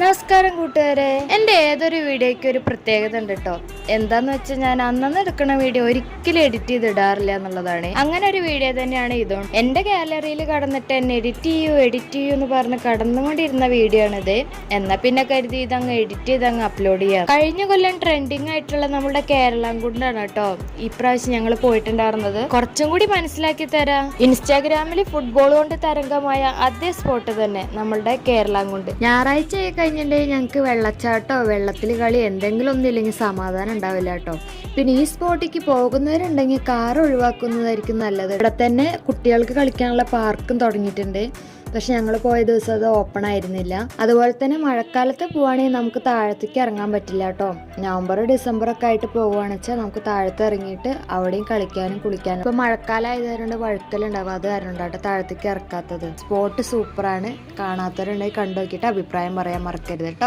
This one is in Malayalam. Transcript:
നമസ്കാരം കൂട്ടുകാരെ, എൻ്റെ ഏതൊരു വീഡിയോയ്ക്ക് ഒരു പ്രത്യേകത ഉണ്ട് കേട്ടോ. എന്താന്ന് വെച്ചാൽ ഞാൻ അന്നന്ന് എടുക്കുന്ന വീഡിയോ ഒരിക്കലും എഡിറ്റ് ചെയ്തിടാറില്ല എന്നുള്ളതാണ്. അങ്ങനെ ഒരു വീഡിയോ തന്നെയാണ് ഇതും. എൻ്റെ ഗാലറിയിൽ കടന്നിട്ട് എന്നെ എഡിറ്റ് ചെയ്യൂ എന്ന് പറഞ്ഞ് കടന്നുകൊണ്ടിരുന്ന വീഡിയോ ആണിത്. എന്നാ പിന്നെ കരുതി ഇതങ്ങ് എഡിറ്റ് ചെയ്ത് അങ്ങ് അപ്ലോഡ് ചെയ്യാം. കഴിഞ്ഞ കൊല്ലം ട്രെൻഡിങ് ആയിട്ടുള്ള നമ്മുടെ കേരളംകുണ്ടാണ് കേട്ടോ ഇപ്രാവശ്യം ഞങ്ങൾ പോയിട്ടുണ്ടായിരുന്നത്. കുറച്ചും കൂടി മനസ്സിലാക്കി തരാം. ഇൻസ്റ്റാഗ്രാമിൽ ഫുട്ബോൾ കൊണ്ട് തരംഗമായ അതേ സ്പോട്ട് തന്നെ നമ്മളുടെ കേരളംകുണ്ട്. ഞായറാഴ്ച കഴിഞ്ഞിട്ടുണ്ടെങ്കിൽ ഞങ്ങൾക്ക് വെള്ളച്ചാട്ടോ വെള്ളത്തിൽ കളി എന്തെങ്കിലും ഒന്നും ഇല്ലെങ്കിൽ സമാധാനം ഉണ്ടാവില്ല കേട്ടോ. പിന്നെ ഈ സ്പോട്ടിക്ക് പോകുന്നവരുണ്ടെങ്കിൽ കാർ ഒഴിവാക്കുന്നതായിരിക്കും നല്ലത്. ഇവിടെ തന്നെ കുട്ടികൾക്ക് കളിക്കാനുള്ള പാർക്കും തുടങ്ങിയിട്ടുണ്ട്. പക്ഷെ ഞങ്ങൾ പോയ ദിവസം അത് ഓപ്പൺ ആയിരുന്നില്ല. അതുപോലെ തന്നെ മഴക്കാലത്ത് പോവുകയാണെങ്കിൽ നമുക്ക് താഴത്തേക്ക് ഇറങ്ങാൻ പറ്റില്ല കേട്ടോ. നവംബർ ഡിസംബർ ഒക്കെ ആയിട്ട് പോകുകയാണെന്ന് വെച്ചാൽ നമുക്ക് താഴത്ത് ഇറങ്ങിയിട്ട് അവിടെയും കളിക്കാനും കുളിക്കാനും. ഇപ്പൊ മഴക്കാലം ആയതുകൊണ്ട് വഴുക്കലുണ്ടാവും, അത് കാരണം കേട്ടോ താഴത്തേക്ക് ഇറക്കാത്തത്. സ്പോട്ട് സൂപ്പറാണ്. കാണാത്തവരുണ്ടെങ്കിൽ കണ്ടു നോക്കിയിട്ട് അഭിപ്രായം പറയാൻ മറക്കരുത് കേട്ടോ.